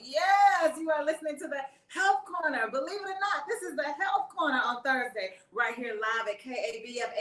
Yes, you are listening to the Health Corner. Believe it or not, this is the Health Corner on Thursday, right here live at KABF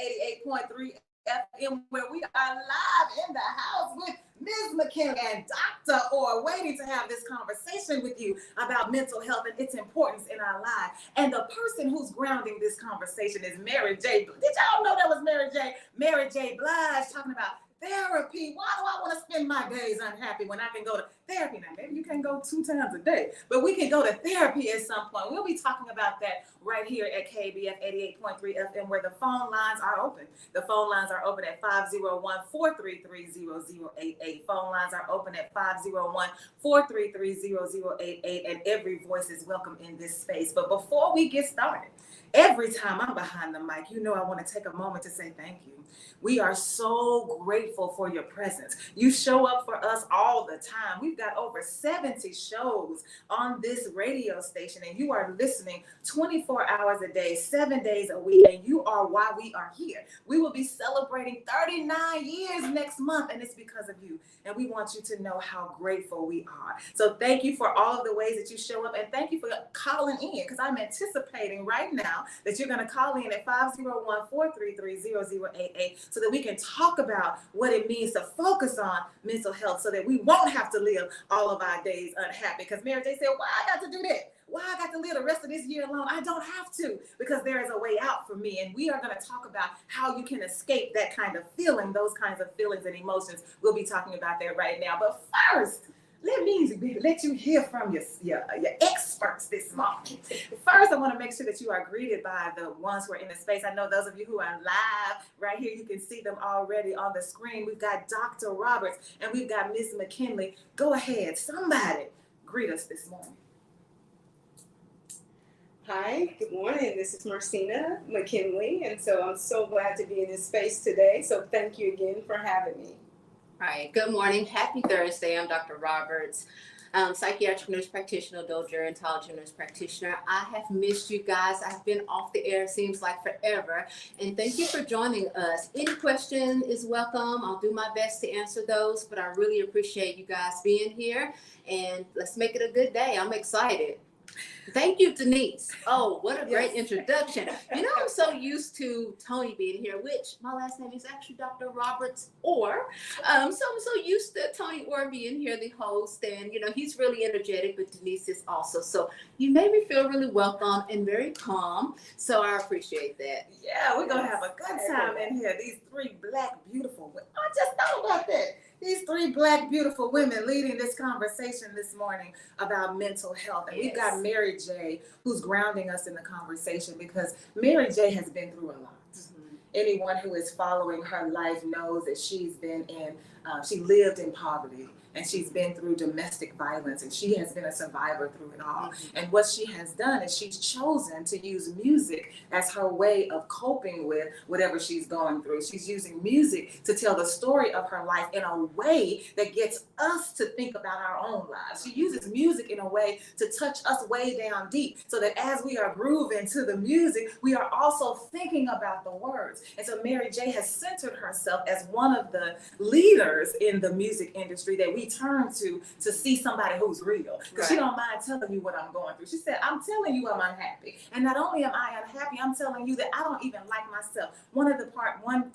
88.3 FM, where we are live in the house with Ms. McKinley and Dr. Or, waiting to have this conversation with you about mental health and its importance in our lives. And the person who's grounding this conversation is Mary J. Did y'all know that was Mary J? Mary J. Blige talking about therapy. Why do I want to spend my days unhappy when I can go to therapy? Now, maybe you can go 2 times a day, but we can go to therapy at some point. We'll be talking about that right here at KBF 88.3 FM, where the phone lines are open. The phone lines are open at 501-433-0088. Phone lines are open at 501-433-0088, and every voice is welcome in this space. But before we get started, every time I'm behind the mic, you know I want to take a moment to say thank you. We are so grateful for your presence. You show up for us all the time. We've got over 70 shows on this radio station, and you are listening 24 hours a day, 7 days a week, and you are why we are here. We will be celebrating 39 years next month, and it's because of you. And we want you to know how grateful we are. So thank you for all of the ways that you show up, and thank you for calling in, because I'm anticipating right now that you're going to call in at 501-433-0088 so that we can talk about what it means to focus on mental health so that we won't have to live all of our days unhappy. Because Mary J said, why I got to do that? Why I got to live the rest of this year alone? I don't have to, because there is a way out for me. And we are going to talk about how you can escape that kind of feeling, those kinds of feelings and emotions. We'll be talking about that right now. But first, let you hear from your experts this morning. First, I want to make sure that you are greeted by the ones who are in the space. I know those of you who are live right here, you can see them already on the screen. We've got Dr. Roberts and we've got Ms. McKinley. Go ahead, somebody greet us this morning. Hi, good morning. This is Marcina McKinley, and so I'm so glad to be in this space today. So thank you again for having me. All right, good morning. Happy Thursday. I'm Dr. Roberts, psychiatric nurse practitioner, adult gerontology nurse practitioner. I have missed you guys. I've been off the air, seems like forever. And thank you for joining us. Any question is welcome. I'll do my best to answer those, but I really appreciate you guys being here. And let's make it a good day. I'm excited. Thank you, Denise. Oh, what a great introduction. You know, I'm so used to Tony being here, which my last name is actually Dr. Roberts Orr. So I'm so used to Tony Orr being here, the host, and, you know, he's really energetic, but Denise is also. So you made me feel really welcome and very calm. So I appreciate that. Yeah, we're going to have a good time in here. These 3 black, beautiful women. I just thought about that. These 3 black, beautiful women leading this conversation this morning about mental health. And we've got Mary J, who's grounding us in the conversation, because Mary J has been through a lot. Mm-hmm. Anyone who is following her life knows that she's been she lived in poverty, and she's been through domestic violence, and she has been a survivor through it all. Mm-hmm. And what she has done is she's chosen to use music as her way of coping with whatever she's going through. She's using music to tell the story of her life in a way that gets us to think about our own lives. She uses music in a way to touch us way down deep, so that as we are grooving to the music, we are also thinking about the words. And so Mary J has centered herself as one of the leaders in the music industry that we turn to see somebody who's real, because she don't mind telling you what I'm going through. She said, I'm telling you I'm unhappy, and not only am I unhappy, I'm telling you that I don't even like myself. One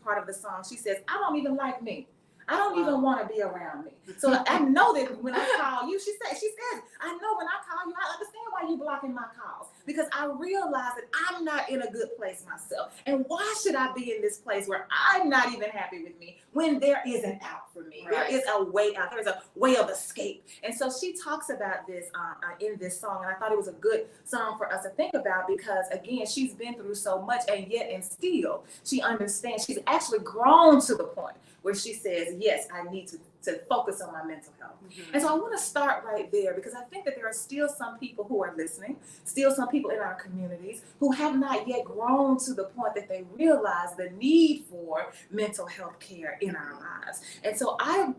part of the song, she says, I don't even like me. I don't even want to be around me. So I know that when I call you, she says, I know when I call you, I understand why you're blocking my calls, because I realize that I'm not in a good place myself. And why should I be in this place where I'm not even happy with me when there is an out for me? Right. There is a way out. There's a way of escape. And so she talks about this in this song. And I thought it was a good song for us to think about, because again, she's been through so much, and yet and still she understands. She's actually grown to the point where she says, yes, I need to focus on my mental health. Mm-hmm. And so I want to start right there, because I think that there are still some people who are listening, still some people in our communities who have not yet grown to the point that they realize the need for mental health care in our lives. And so I don't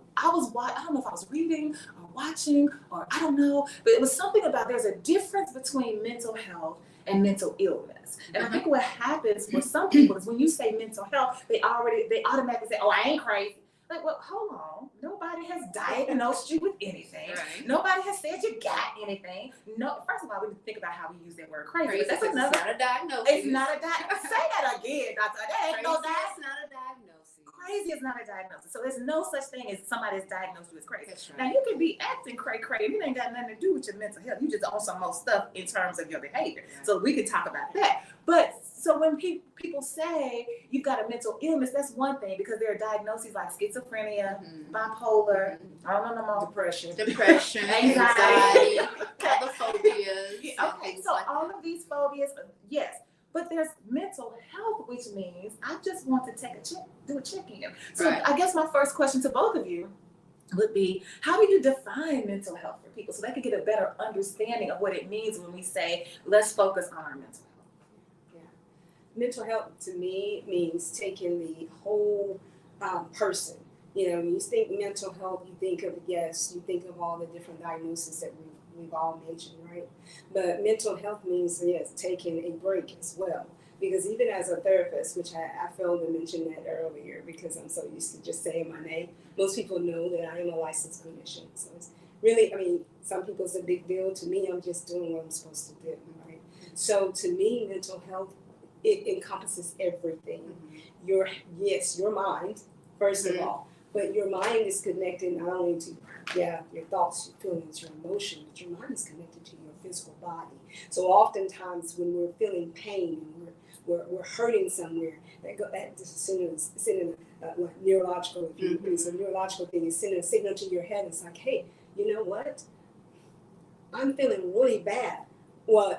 know if I was reading or watching, or I don't know, but it was something about there's a difference between mental health and mental illness. And I think what happens for some people is when you say mental health, they automatically say, oh, I ain't crazy. Like, well, hold on. Nobody has diagnosed you with anything. Right. Nobody has said you got anything. No. First of all, we need to think about how we use that word crazy. Crazy, That's it's another. not a diagnosis. It's not a diagnosis. Say that again, doctor. That ain't no Crazy diagnosis. is not a diagnosis. Crazy is not a diagnosis. So there's no such thing as somebody's diagnosed you as crazy. That's right. Now you can be acting cray cray, and it ain't got nothing to do with your mental health. You just own some more stuff in terms of your behavior. Right. So we can talk about that. But so when people say you've got a mental illness, that's one thing, because there are diagnoses like schizophrenia, bipolar, I don't know no more, Depression. anxiety. other phobias. Yeah, and okay, things so like that. all of these phobias, yes. But there's mental health, which means I just want to do a check-in. So Right. I guess my first question to both of you would be, how do you define mental health for people so they can get a better understanding of what it means when we say, let's focus on our mental health? Mental health to me means taking the whole person. You know, when you think mental health, you think of, yes, you think of all the different diagnoses that we've all mentioned, right? But mental health means, yes, taking a break as well. Because even as a therapist, which I failed to mention that earlier because I'm so used to just saying my name, most people know that I am a licensed clinician. So it's really, I mean, some people it's a big deal. To me, I'm just doing what I'm supposed to do, right? So to me, mental health, it encompasses everything. Your mind, first of all, but your mind is connected not only to your thoughts, your feelings, your emotions, but your mind is connected to your physical body. So oftentimes when we're feeling pain and we're hurting somewhere, that's sending neurological. It's a neurological thing. It's sending a signal to your head. It's like, hey, you know what? I'm feeling really bad. Well,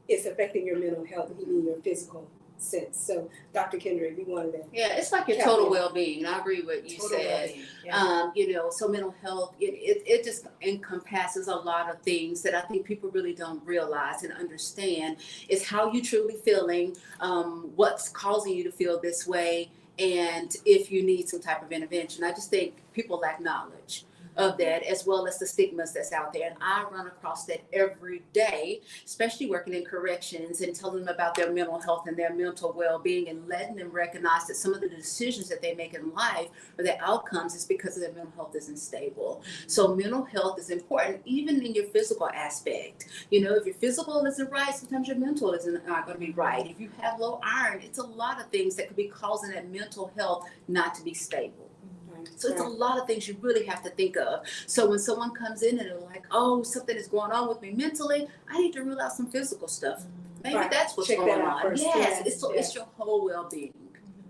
it's affecting your mental health, even your physical sense. So, Dr. Kendra, if you wanted to. Yeah, it's like your total well-being. I agree with what you said. Yeah. So mental health, it just encompasses a lot of things that I think people really don't realize and understand is how you truly feeling, what's causing you to feel this way, and if you need some type of intervention. I just think people lack knowledge of that, as well as the stigmas that's out there. And I run across that every day, especially working in corrections and telling them about their mental health and their mental well-being and letting them recognize that some of the decisions that they make in life or their outcomes is because their mental health isn't stable. So mental health is important, even in your physical aspect. You know, if your physical isn't right, sometimes your mental isn't going to be right. If you have low iron, it's a lot of things that could be causing that mental health not to be stable. So it's a lot of things you really have to think of. So when someone comes in and they're like, oh, something is going on with me mentally, I need to rule out some physical stuff. Maybe that's what's going on. Yes, it's your whole well-being.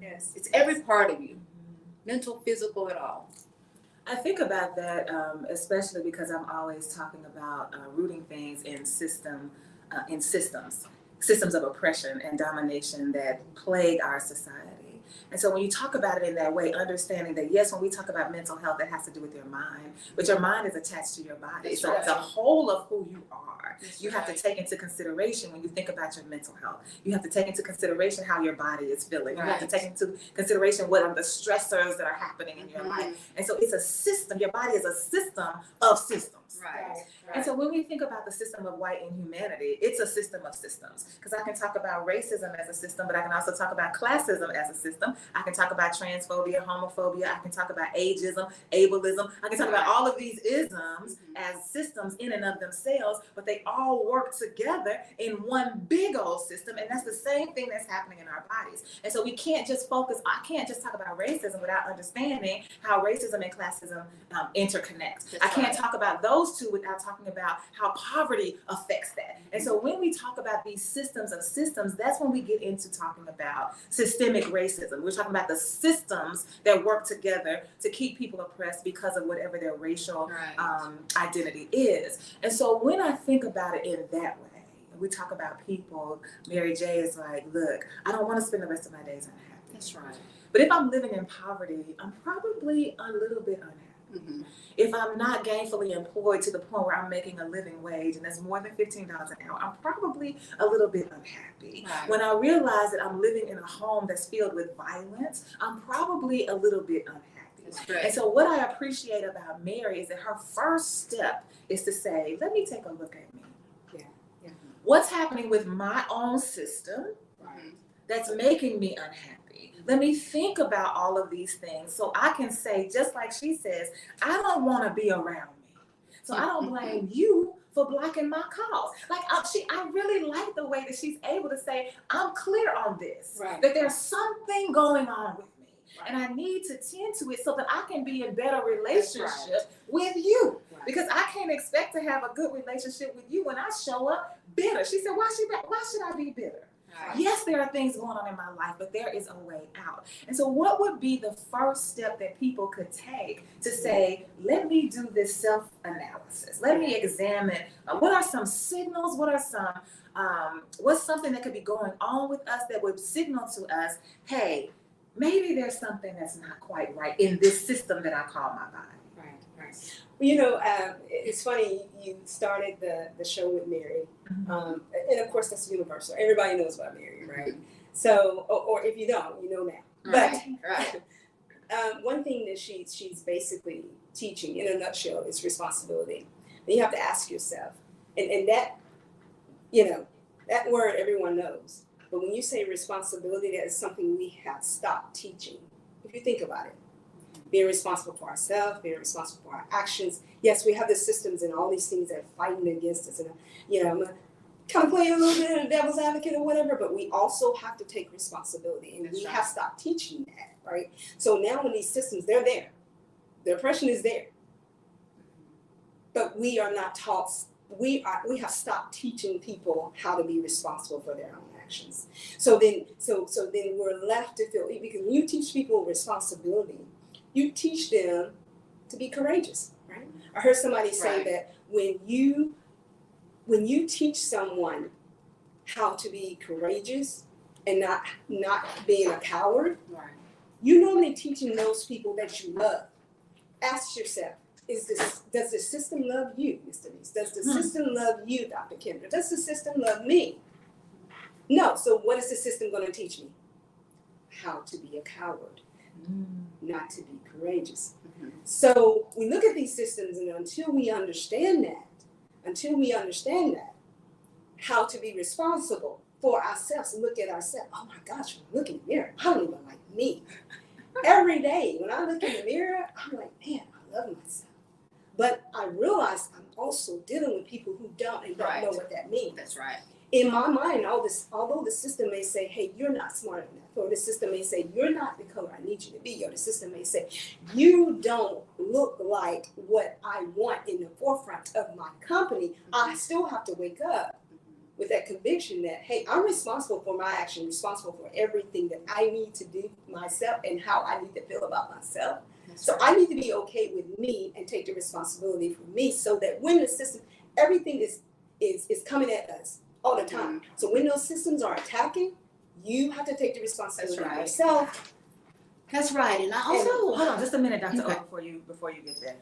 Yes. It's every part of you, mental, physical, and all. I think about that, especially because I'm always talking about rooting things in systems of oppression and domination that plague our society. And so when you talk about it in that way, understanding that, yes, when we talk about mental health, that has to do with your mind, but your mind is attached to your body. So it's a whole of who you are. You have to take into consideration when you think about your mental health. You have to take into consideration how your body is feeling. You have to take into consideration what are the stressors that are happening in your life. And so it's a system. Your body is a system of systems. Right. And so when we think about the system of white inhumanity, it's a system of systems. Because I can talk about racism as a system, but I can also talk about classism as a system. I can talk about transphobia, homophobia. I can talk about ageism, ableism. I can talk about all of these isms as systems in and of themselves, but they all work together in one big old system. And that's the same thing that's happening in our bodies. And so we can't just I can't just talk about racism without understanding how racism and classism interconnect. I can't talk about those two without talking about how poverty affects that. And so when we talk about these systems of systems, that's when we get into talking about systemic racism. We're talking about the systems that work together to keep people oppressed because of whatever their racial identity is. And so when I think about it in that way, we talk about people, Mary J is like, look, I don't want to spend the rest of my days unhappy. That's right. But if I'm living in poverty, I'm probably a little bit unhappy. If I'm not gainfully employed to the point where I'm making a living wage and that's more than $15 an hour, I'm probably a little bit unhappy. Right. When I realize that I'm living in a home that's filled with violence, I'm probably a little bit unhappy. That's right. And so what I appreciate about Mary is that her first step is to say, let me take a look at me. What's happening with my own system that's making me unhappy? happy. Let me think about all of these things so I can say, just like she says, I don't want to be around me. So I don't blame you for blocking my calls. Like I really like the way that she's able to say, I'm clear on this, that there's something going on with me. And I need to tend to it so that I can be in better relationship with you. Because I can't expect to have a good relationship with you when I show up bitter. She said, why should I be bitter? Yes, there are things going on in my life, but there is a way out. And so what would be the first step that people could take to say, let me do this self-analysis. Let me examine what are some signals, what's something that could be going on with us that would signal to us, hey, maybe there's something that's not quite right in this system that I call my body. Right. Well, it's funny, you started the show with Mary. And of course, that's universal. Everybody knows about Mary, right? So, or if you don't, you know now. But one thing that she's basically teaching in a nutshell is responsibility. And you have to ask yourself, and that, that word everyone knows. But when you say responsibility, that is something we have stopped teaching. If you think about it. Being responsible for ourselves, being responsible for our actions. Yes, we have the systems and all these things that are fighting against us. And, I'm kind of playing a little bit of the devil's advocate or whatever, but we also have to take responsibility. And we have stopped teaching that, right? So now when these systems, they're there. The oppression is there. But we are not taught, we have stopped teaching people how to be responsible for their own actions. So then we're left to feel, because when you teach people responsibility, you teach them to be courageous, right? I heard somebody say that when you teach someone how to be courageous and not being a coward, you're normally teaching those people that you love. Ask yourself, does the system love you, Ms. Denise? Does the system love you, Dr. Kendra? Does the system love me? No. So what is the system going to teach me? How to be a coward. Not to be courageous. So we look at these systems, and until we understand that, how to be responsible for ourselves and look at ourselves. Oh my gosh, when I look in the mirror, I don't even like me. Every day when I look in the mirror, I'm like, man, I love myself. But I realize I'm also dealing with people who don't know what that means. That's right. In my mind, although the system may say, hey, you're not smart enough, or the system may say, you're not the color I need you to be, or the system may say, you don't look like what I want in the forefront of my company, I still have to wake up with that conviction that, hey, I'm responsible for my action, responsible for everything that I need to do myself and how I need to feel about myself. So I need to be okay with me and take the responsibility for me so that when the system, everything is coming at us all the time. So when those systems are attacking, you have to take the responsibility for yourself. That's right. And I also hold on just a minute, Dr. O, before you get there.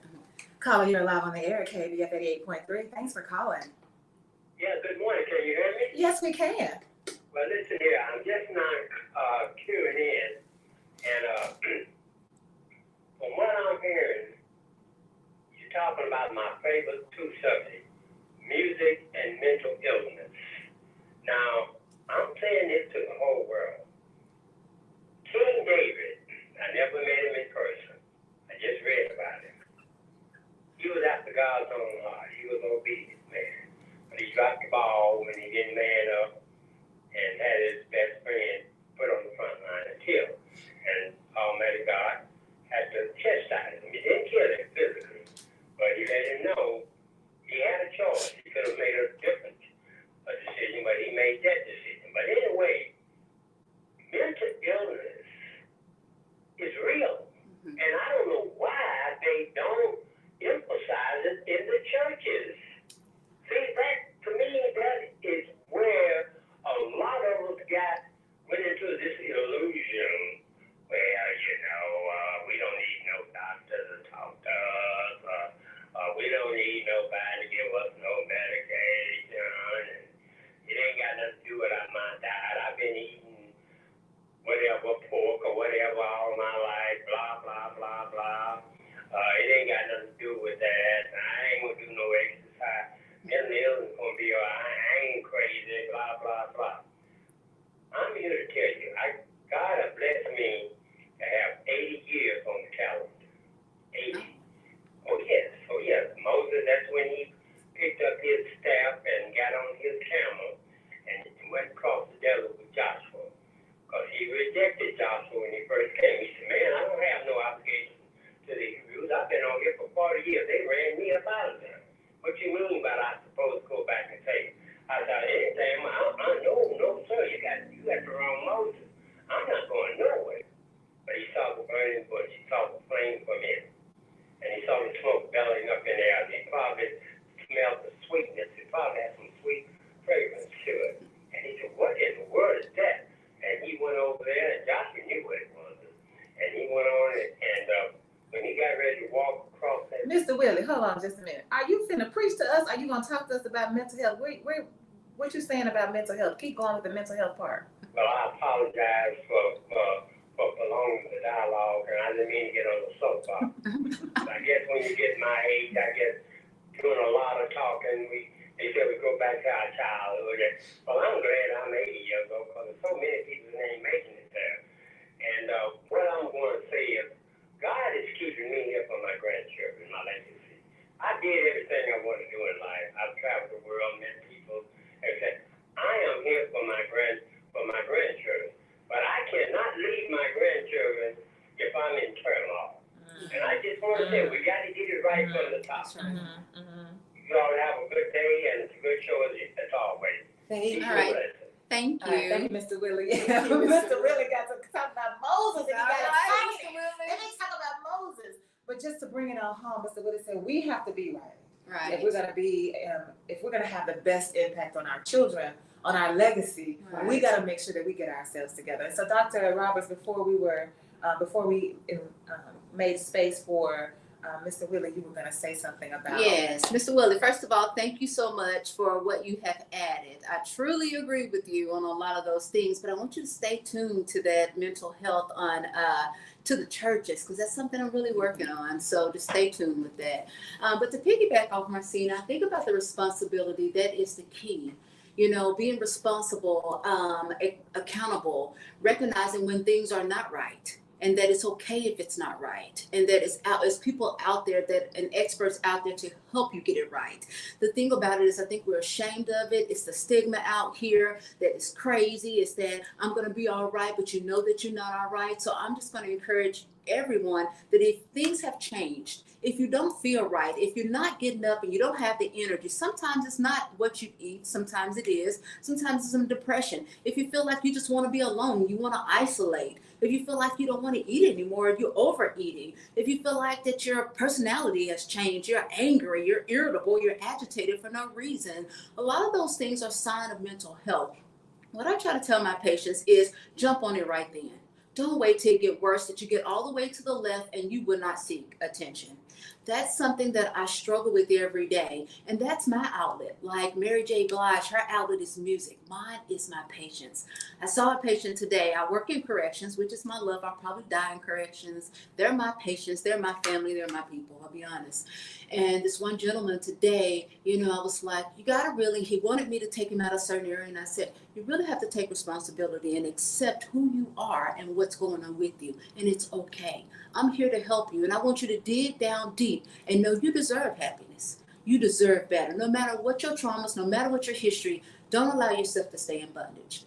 Caller, you're live on the air at KBF 88.3. Thanks for calling. Yeah, good morning. Can you hear me? Yes, we can. Well, listen here. I'm just not queuing in. And from what I'm hearing, you're talking about my favorite two subjects, music and mental illness. Now, I'm saying this to the whole world. King David, I never met him in person. I just read about him. He was after God's own heart. He was an obedient man. But he dropped the ball when he didn't man up and had his best friend put on the front line and killed. And Almighty God had to chastise him. He didn't kill him physically, but he let him know he had a choice. He could have made a different decision, but he made that decision. But anyway, mental illness is real. And I don't know why they don't emphasize it in the churches. See, that, to me, that is where a lot of us went into this illusion where, we don't need no doctor to talk to us, we don't need nobody to give us no medication, and it ain't got nothing to do with my diet. I've been eating whatever, pork or whatever all my life, blah, blah, blah, blah. It ain't got nothing to do with that. I ain't gonna do no exercise. Mental illness gonna be all right. I ain't crazy, blah, blah, blah. I'm here to tell you, God has blessed 14 to have 80 years on the calendar. 80. Oh, yes. Oh, yes. Moses, that's when he picked up his staff and got on his camel and went across the desert with Joshua. Because he rejected Joshua when he first came. He said, man, I don't have no obligation to the Hebrews. I've been on here for 40 years. They ran me up out of there. What you mean by I'm supposed to go back and say, I thought anything, no, sir, you got the wrong Moses. I'm not going nowhere. But he saw the burning bush, he saw the flame from it, and he saw the smoke bellowing up in the air. He probably smelled the sweetness. It probably had some sweet fragrance to it. And he said, what in the world is that? And he went over there, and Joshua knew what it was. And he went on, and when he got ready to walk across that... Mr. Willie, hold on just a minute. Are you finna preach to us? Are you gonna talk to us about mental health? What you saying about mental health? Keep going with the mental health part. Well, I apologize for prolonging the dialogue, and I didn't mean to get on the soapbox. I guess when you get my age, I guess doing a lot of talking, they said we go back to our childhood. Well, I'm glad I'm 80 years old because there's so many people that ain't making it there. And what I'm going to say is, God is keeping me here for my grandchildren, my legacy. I did everything I want to do in life. I've traveled the world, met people, everything. I am here for my grandchildren, but I cannot leave my grandchildren if I'm in turmoil. And I just want to say, we got to get it right from the top. You all have a good day, and it's a good show as always. Thank you. All right. Thank you. Thank you, Mr. Willie. Mr. Willie got to talk about Moses, and he got to talk about Moses. But just to bring it on home, Mr. Willie said we have to be right. Right. If we're gonna have the best impact on our children, on our legacy, we got to make sure that we get ourselves together. And so, Dr. Roberts, before we made space for Mr. Willie, you were going to say something about. Yes, Mr. Willie, first of all, thank you so much for what you have added. I truly agree with you on a lot of those things, but I want you to stay tuned to that mental health on to the churches, because that's something I'm really working on. So just stay tuned with that. But to piggyback off Marcina, I think about the responsibility. That is the key. You know, being responsible, accountable, recognizing when things are not right, and that it's okay if it's not right, and that there's people out there and experts out there to help you get it right. The thing about it is, I think we're ashamed of it. It's the stigma out here that is crazy. It's that I'm going to be all right, but you know that you're not all right. So I'm just going to encourage everyone that if things have changed, if you don't feel right, if you're not getting up and you don't have the energy, sometimes it's not what you eat, sometimes it is, sometimes it's some depression. If you feel like you just want to be alone, you want to isolate, if you feel like you don't want to eat anymore, you're overeating, if you feel like that your personality has changed, you're angry, you're irritable, you're agitated for no reason, a lot of those things are a sign of mental health. What I try to tell my patients is jump on it right then. Don't wait till it get worse, that you get all the way to the left and you will not seek attention. That's something that I struggle with every day. And that's my outlet. Like Mary J. Blige, her outlet is music. Mine is my patients. I saw a patient today. I work in corrections, which is my love. I'll probably die in corrections. They're my patients. They're my family. They're my people. I'll be honest. And this one gentleman today, I was like, he wanted me to take him out of a certain area. And I said, you really have to take responsibility and accept who you are and what's going on with you. And it's okay. I'm here to help you. And I want you to dig down deep and know you deserve happiness. You deserve better. No matter what your traumas, no matter what your history, don't allow yourself to stay in bondage.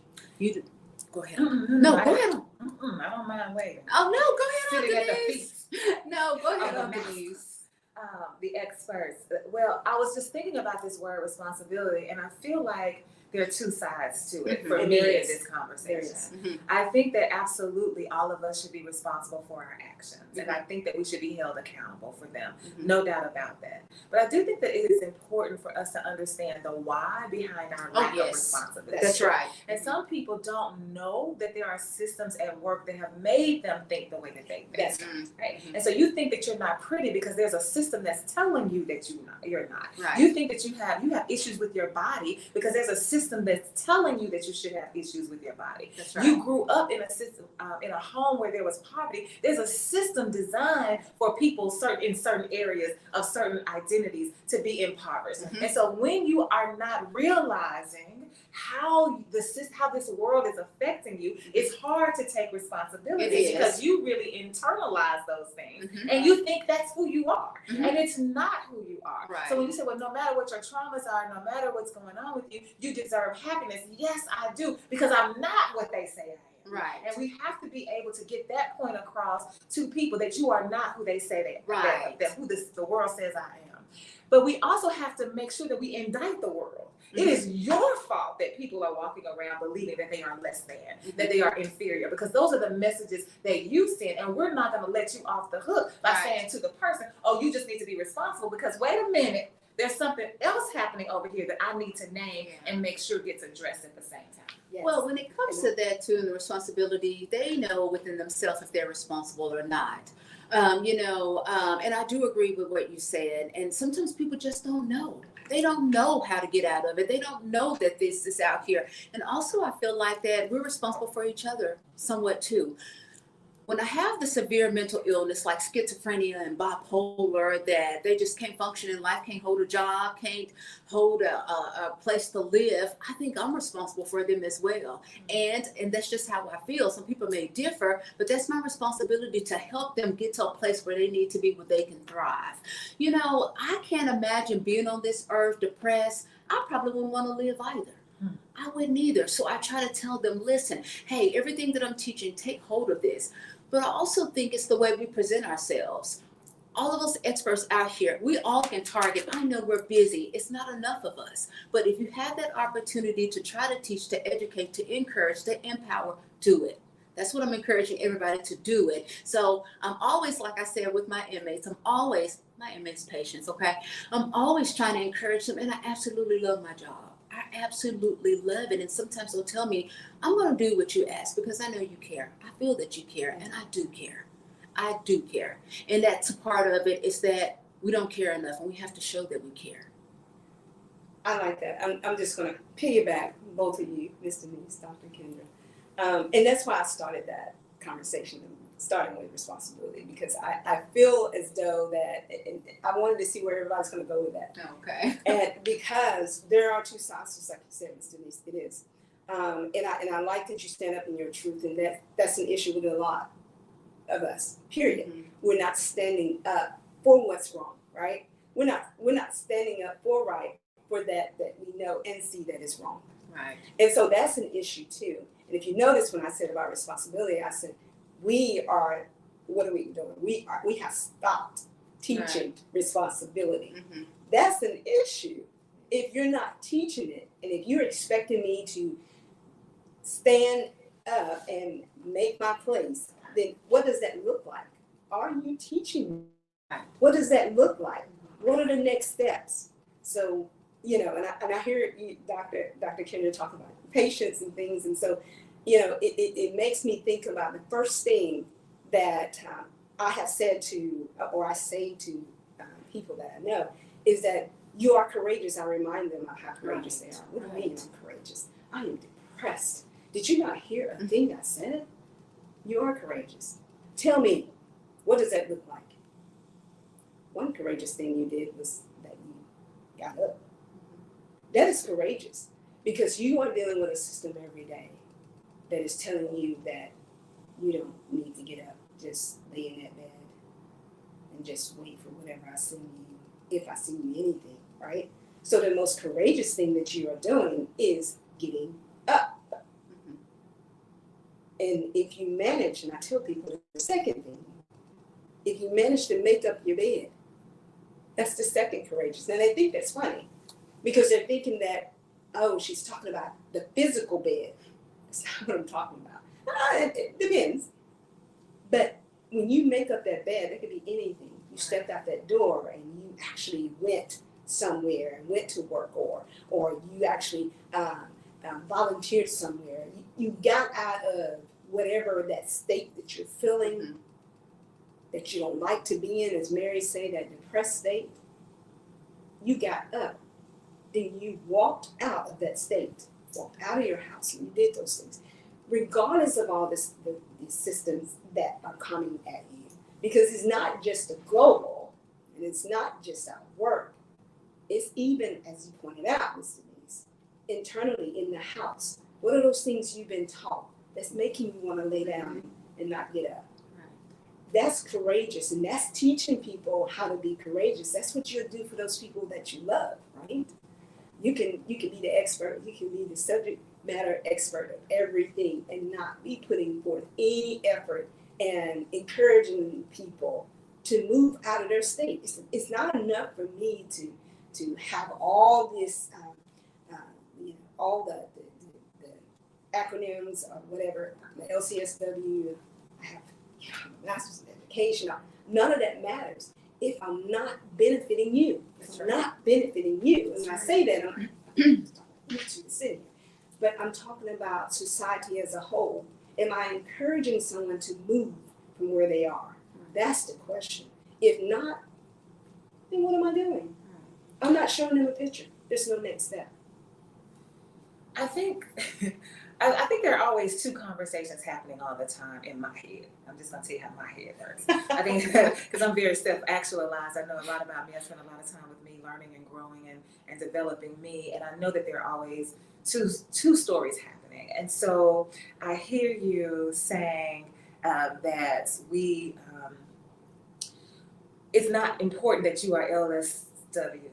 Go ahead. No, go ahead. I don't mind waiting. Oh, no, go ahead, Sitting Denise. No, go ahead, Oh, Denise. The experts. Well, I was just thinking about this word responsibility, and I feel like there are two sides to it for Mhm. me in There is. this conversation. Mhm. I think that absolutely all of us should be responsible for our actions, and I think that we should be held accountable for them. Mhm. No doubt about that. But I do think that it is important for us to understand the why behind our lack of responsibility. That's right. And some people don't know that there are systems at work that have made them think the way that they think. That's Right? And so you think that you're not pretty because there's a system that's telling you that you're not. Right. You think that you have issues with your body because there's a system that's telling you that you should have issues with your body. That's right. You grew up in a system, in a home where there was poverty. There's a system designed for people in certain areas of certain identities to be impoverished. Mhm. And so when you are not realizing how this world is affecting you, it's hard to take responsibility It is. because you really internalize those things Mhm. and you think that's who you are. Mhm. And it's not who you are. Right. So when you say, well, no matter what your traumas are, no matter what's going on with you, you deserve happiness. Yes, I do, because I'm not what they say I am. Right. And we have to be able to get that point across to people that you are not who they say they are, Right. that who the world says I am. But we also have to make sure that we indict the world. It is your fault that people are walking around believing that they are less than, that they are inferior, because those are the messages that you send, and we're not going to let you off the hook by Right. saying to the person, oh, you just need to be responsible, because wait a minute, there's something else happening over here that I need to name and make sure gets addressed at the same time. Yes. Well, when it comes to that too, and the responsibility, they know within themselves if they're responsible or not. And I do agree with what you said. And sometimes people just don't know. They don't know how to get out of it. They don't know that this is out here. And also, I feel like that we're responsible for each other somewhat too. When I have the severe mental illness like schizophrenia and bipolar, that they just can't function in life, can't hold a job, can't hold a place to live, I think I'm responsible for them as well. And that's just how I feel. Some people may differ, but that's my responsibility to help them get to a place where they need to be, where they can thrive. I can't imagine being on this earth depressed. I probably wouldn't want to live either. I wouldn't either. So I try to tell them, listen, hey, everything that I'm teaching, take hold of this. But I also think it's the way we present ourselves. All of us experts out here, we all can target. I know we're busy. It's not enough of us. But if you have that opportunity to try to teach, to educate, to encourage, to empower, do it. That's what I'm encouraging everybody to do it. So I'm always, like I said, with my inmates, my inmates' patients, okay? I'm always trying to encourage them, and I absolutely love my job. I absolutely love it. And sometimes they'll tell me, I'm going to do what you ask because I know you care. I feel that you care, and I do care. I do care. And that's a part of it, is that we don't care enough, and we have to show that we care. I like that. I'm just going to piggyback both of you, Ms. Denise, Dr. Kendra. And that's why I started that conversation, starting with responsibility, because I feel as though that, and I wanted to see where everybody's going to go with that. Okay. And because there are two sides, just like you said, Ms. Denise, it is. And I like that you stand up in your truth, and that's an issue with a lot of us, period. Mm-hmm. We're not standing up for what's wrong, right? We're not standing up for right, for that we know and see that is wrong. Right. And so that's an issue too. And if you notice when I said about responsibility, I said, what are we doing? We have stopped teaching responsibility. Mm-hmm. That's an issue. If you're not teaching it, and if you're expecting me to stand up and make my place, then what does that look like? Are you teaching me? What does that look like? What are the next steps? So, and I hear you, Dr. Kendra, talk about patience and things. And so, it makes me think about the first thing that I have said to, or I say to people that I know, is that you are courageous. I remind them of how courageous they are. What do you mean I'm courageous? I am depressed. Did you not hear a thing I said? You are courageous. Tell me, what does that look like? One courageous thing you did was that you got up. That is courageous, because you are dealing with a system every day that is telling you that you don't need to get up. Just lay in that bed and just wait for whatever I send you, if I send you anything, right? So the most courageous thing that you are doing is getting up. Mm-hmm. And if you manage, and I tell people the second thing, if you manage to make up your bed, that's the second courageous. And they think that's funny, because they're thinking that, oh, she's talking about the physical bed. That's not what I'm talking about. It depends. But when you make up that bed, it could be anything. You stepped out that door and you actually went somewhere and went to work, or you actually volunteered somewhere. You got out of whatever that state that you're feeling, Mm-hmm. that you don't like to be in, as Mary say, that depressed state. You got up and you walked out of that state, walked out of your house, and you did those things, regardless of all these systems that are coming at you. Because it's not just a global, and it's not just our work. It's even, as you pointed out, Ms. Denise, internally in the house? What are those things you've been taught that's making you want to lay down and not get up? That's courageous, and that's teaching people how to be courageous. That's what you'll do for those people that you love, right? You can be the expert, you can be the subject matter expert of everything and not be putting forth any effort and encouraging people to move out of their state. It's not enough for me to have all this, all the acronyms or whatever, the LCSW, I have a master's in education. None of that matters if I'm not benefiting you. If I'm not benefiting you, and I say that I'm sitting, but I'm talking about society as a whole. Am I encouraging someone to move from where they are? That's the question. If not, then what am I doing? I'm not showing them a picture. There's no next step. I think I think there are always two conversations happening all the time in my head. I'm just gonna tell you how my head works. I think because I'm very self-actualized, I know a lot about me. I spend a lot of time with me, learning and growing and developing me. And I know that there are always two stories happening. And so I hear you saying that it's not important that you are LCSW.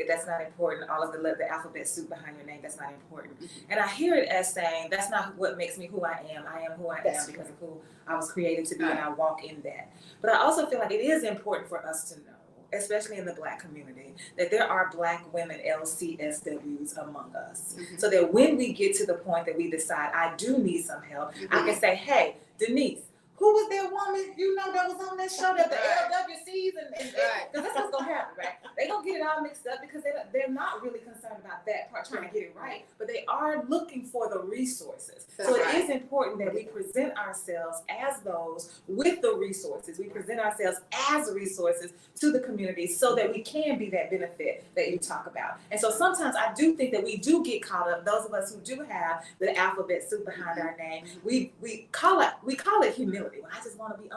That's not important. All of the alphabet soup behind your name, that's not important. And I hear it as saying, that's not what makes me who I am. I am who I am because of who I was created to be, and I walk in that. But I also feel like it is important for us to know, especially in the Black community, that there are Black women LCSWs among us. So that when we get to the point that we decide, I do need some help, I can say, hey, Denise, who was that woman, that was on that show that the LWCs and because that's what's gonna happen, right? They gonna get it all mixed up because they're not really concerned about that part, trying to get it right, but they are looking for the resources. So it is important that we present ourselves as those with the resources. We present ourselves as resources to the community so that we can be that benefit that you talk about. And so sometimes I do think that we do get caught up, those of us who do have the alphabet soup behind our name, we call it humility. Well, I just want to be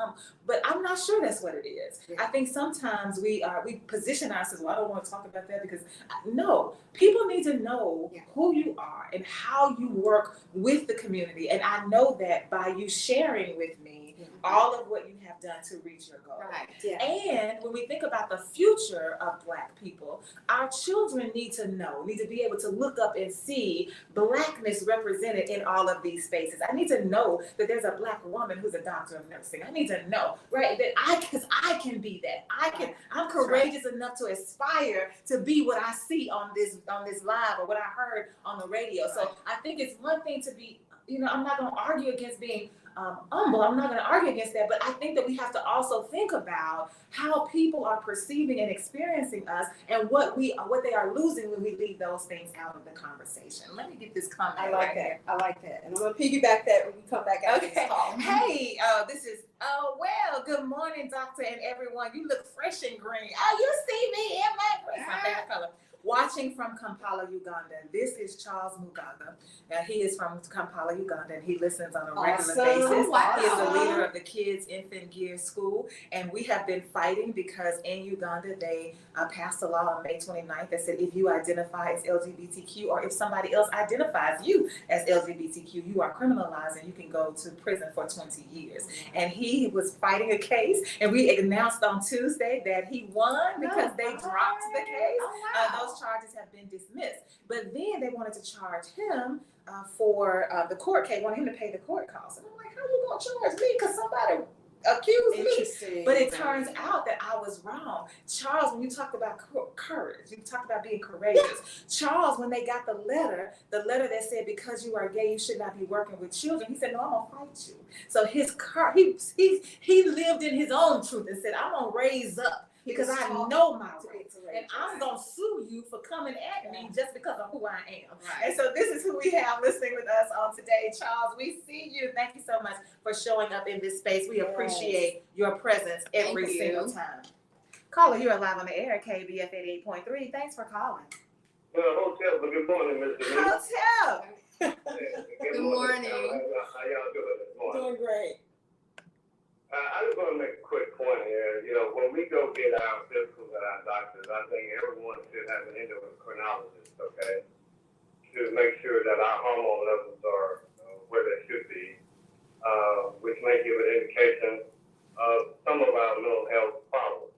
but I'm not sure that's what it is. I think sometimes we position ourselves. Well, I don't want to talk about that because no, people need to know who you are and how you work with the community. And I know that by you sharing with me all of what you have done to reach your goal. Right. Yeah. And when we think about the future of Black people, our children need to be able to look up and see Blackness represented in all of these spaces. I need to know that there's a Black woman who's a doctor of nursing. I need to know, right, that I can be that. I'm courageous enough to aspire to be what I see on this live or what I heard on the radio. So I think it's one thing to be, I'm not going to argue against being humble. I'm not going to argue against that, but I think that we have to also think about how people are perceiving and experiencing us and what they are losing when we leave those things out of the conversation. Let me get this comment. I like that. And I'm going to piggyback that when we come back after this call. Hey, this is, good morning, doctor and everyone. You look fresh and green. Oh, you see me in my green. My favorite color. Watching from Kampala, Uganda. This is Charles Mugaga. He is from Kampala, Uganda, and he listens on a regular basis. Wow. He is the leader of the Kids Infant Gear School, and we have been fighting because in Uganda they passed a law on May 29th that said if you identify as LGBTQ or if somebody else identifies you as LGBTQ, you are criminalized and you can go to prison for 20 years. And he was fighting a case, and we announced on Tuesday that he won because they dropped the case. Those charges have been dismissed. But then they wanted to charge him for the court case, wanted him to pay the court costs. And I'm like, how are you going to charge me? Because somebody accused me. But it turns out that I was wrong. Charles, when you talked about courage, you talked about being courageous. Charles, when they got the letter that said because you are gay, you should not be working with children, he said, no, I'm going to fight you. So he lived in his own truth and said, I'm going to raise up. Because I know my rights, and I'm going to sue you for coming at me just because of who I am. Right. And so this is who we have listening with us on today. Charles, we see you. Thank you so much for showing up in this space. We appreciate your presence every single time. Caller, you're live on the air, KBF 88.3. Thanks for calling. Hotel, but good morning, Mr. Denise. Hotel. Good morning. How y'all doing this morning? Doing great. I just want to make a quick point here. When we go get our physicals at our doctors, I think everyone should have an endocrinologist. okay, to make sure that our hormone levels are where they should be, which may give an indication of some of our mental health problems.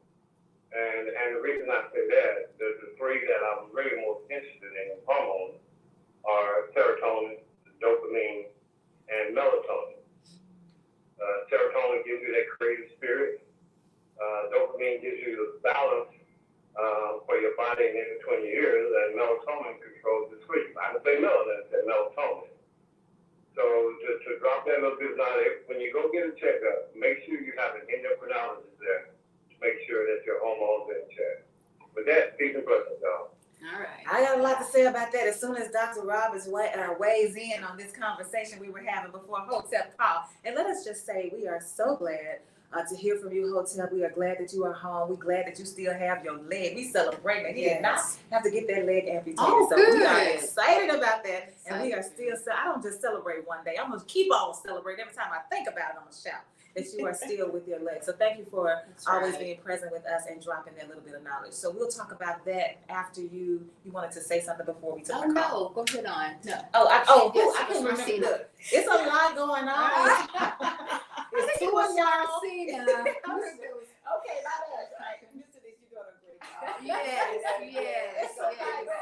And the reason I say that, the three that I'm really most interested in hormones are serotonin, dopamine, and melatonin. Serotonin gives you that creative spirit. Dopamine gives you the balance for your body and in between your ears, and melatonin controls the sleep. I didn't say melanin, I said melatonin. So to drop that little bit down, when you go get a checkup, make sure you have an endocrinologist there to make sure that your hormones are in check. With that, peace and blessings, y'all. All right. I got a lot to say about that. As soon as Dr. Roberts weighs in on this conversation we were having before Hotep call, and let us just say we are so glad to hear from you, Hotep. We are glad that you are home. We're glad that you still have your leg. We celebrate that he did not have to get that leg amputated. Oh, so good. We are excited about that, and we are Excited. still. I don't just celebrate one day. I'm gonna keep on celebrating. Every time I think about it, I'm gonna shout that you are still with your leg. So thank you for That's always right. being present with us and dropping that little bit of knowledge. So we'll talk about that after you wanted to say something before we took Oh the call. no, go ahead on. No. I Yes, can remember. Marcina. Look, it's a lot going on. It's two of y'all. Okay, not us. Right. Mr. Denise, you're doing a great job. Yes, So I yes.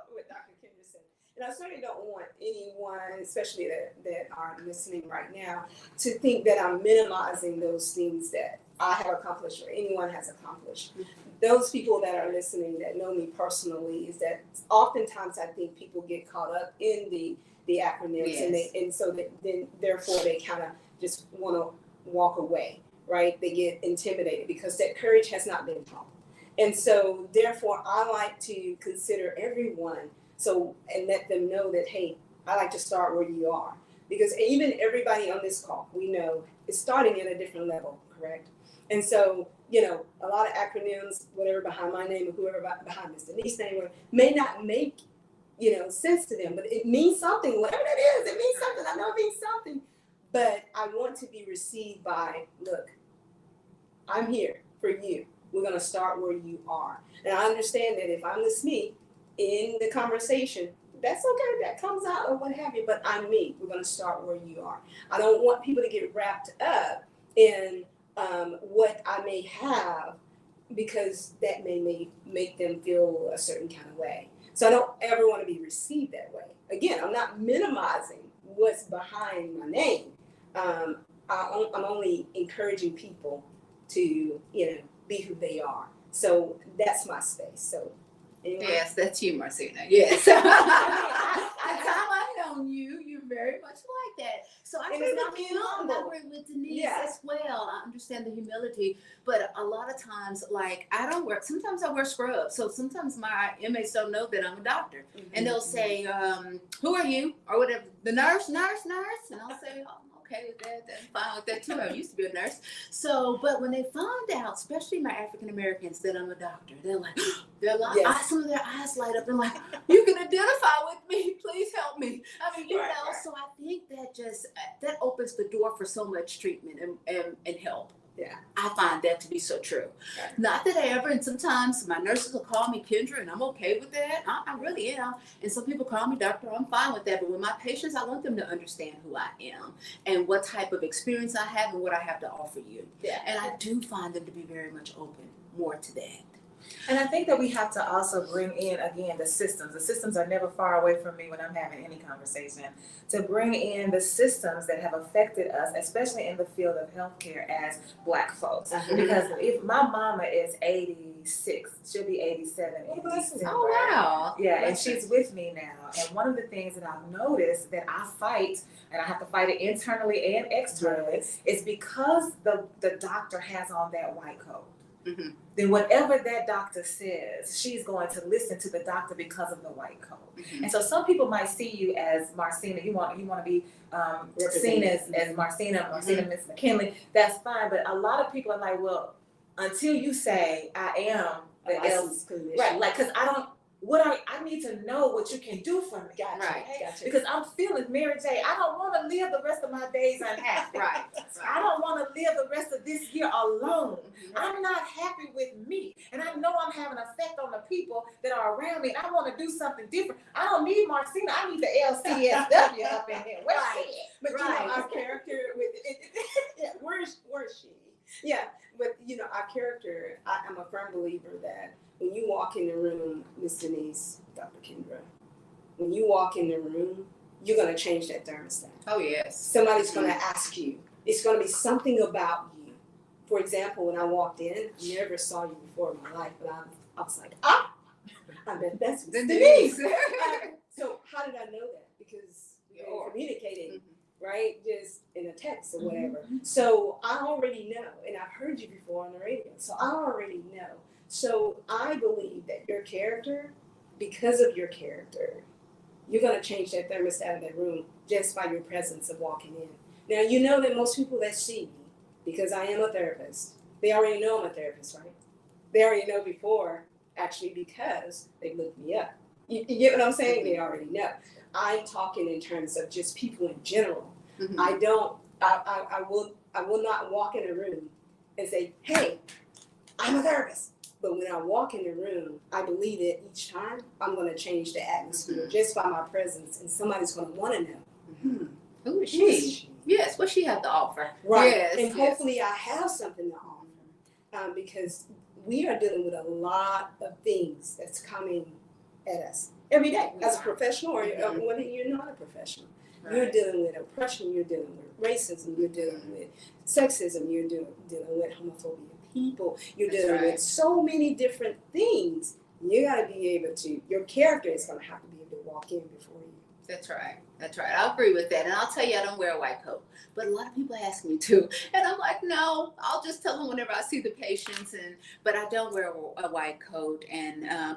what Dr. Kendra said. And I certainly don't want anyone, especially that are listening right now, to think that I'm minimizing those things that I have accomplished or anyone has accomplished. Those people that are listening that know me personally is that oftentimes I think people get caught up in the acronyms Yes. and so that then therefore they kind of just want to walk away, right? They get intimidated because that courage has not been taught. And so therefore I like to consider everyone and let them know that, hey, I like to start where you are. Because even everybody on this call, we know, is starting at a different level, correct? And so, a lot of acronyms, whatever behind my name or whoever behind Ms. Denise's name may not make, sense to them, but it means something, whatever that is, it means something. I know it means something, but I want to be received by, look, I'm here for you. We're going to start where you are. And I understand that if I'm the SME in the conversation, that's okay, that comes out or what have you, but I'm me. We're going to start where you are. I don't want people to get wrapped up in what I may have, because that may make them feel a certain kind of way. So I don't ever want to be received that way. Again, I'm not minimizing what's behind my name. I'm only encouraging people to, be who they are. So that's my space. So anyway. Yes, that's you, Marcina. Yes. The time I've known you, you're very much like that. So I And agree it's not with being you. I humble. agree with Denise Yeah. as well. I understand the humility, but a lot of times, like sometimes I wear scrubs. So sometimes my inmates don't know that I'm a doctor. And they'll say, who are you? Or whatever, the nurse. And I'll say, oh, I'm okay with that. I'm fine with that too. I used to be a nurse. So, but when they find out, especially my African Americans, that I'm a doctor, they're like, Yes. some of their eyes light up and like, you can identify with me. Please help me. I mean, Right. so I think that opens the door for so much treatment and help. Yeah. I find that to be so true. Right. Not that I ever, and sometimes my nurses will call me Kendra, and I'm okay with that. I really am. And some people call me doctor, I'm fine with that. But with my patients, I want them to understand who I am and what type of experience I have and what I have to offer you. Yeah. And I do find them to be very much open more to that. And I think that we have to also bring in, again, the systems. The systems are never far away from me when I'm having any conversation. To bring in the systems that have affected us, especially in the field of healthcare as Black folks. Because if my mama is 86, she'll be 87 in December. Oh, wow. Yeah, and she's with me now. And one of the things that I've noticed that I fight, and I have to fight it internally and externally, is because the doctor has on that white coat. Mm-hmm. Then whatever that doctor says, she's going to listen to the doctor because of the white coat. Mm-hmm. And so some people might see you as Marcina. You want to be seen as Marcina, Miss McKinley. That's fine. But a lot of people are like, well, until you say I am the else, right? Like, because I need to know what you can do for me. Gotcha. Right? Gotcha. Because I'm feeling Mary J. I don't want to live the rest of my days unhappy. Right. I don't want to live the rest of this year alone. I'm not happy with me. And I know I'm having an effect on the people that are around me. And I want to do something different. I don't need Marcina. I need the LCSW up in here. Where's she at? But you Right. know, our character with yeah, where's she? Yeah, but you know, our character. I'm a firm believer that when you walk in the room, Miss Denise, Dr. Kendra, when you walk in the room, you're gonna change that thermostat. Oh, yes. Somebody's gonna ask you. It's gonna be something about you. For example, when I walked in, I never saw you before in my life, but I was like, I bet that's Miss Denise. So how did I know that? Because we were communicating, right? Just in a text or whatever. So I already know, and I've heard you before on the radio, so I already know. So I believe that your character, because of your character, you're gonna change that thermostat of that room just by your presence of walking in. Now you know that most people that see me, because I am a therapist, they already know I'm a therapist, right? They already know before, actually, because they looked me up. You get what I'm saying? They already know. I'm talking in terms of just people in general. I will not walk in a room and say, hey, I'm a therapist. But when I walk in the room, I believe that each time I'm going to change the atmosphere just by my presence, and somebody's going to want to know. Who is Who is she? she? Yes, what she have to offer. Right. Yes, And yes. hopefully I have something to offer, because we are dealing with a lot of things that's coming at us every day as a professional or whether you're not a professional. You're dealing with oppression, you're dealing with racism, you're dealing with sexism, you're dealing with homophobia people, you're That's dealing right. with so many different things. You got to be able to, your character is going to have to be able to walk in before you. That's right. That's right. I agree with that. And I'll tell you, I don't wear a white coat. But a lot of people ask me to. And I'm like, no, I'll just tell them whenever I see the patients. But I don't wear a white coat.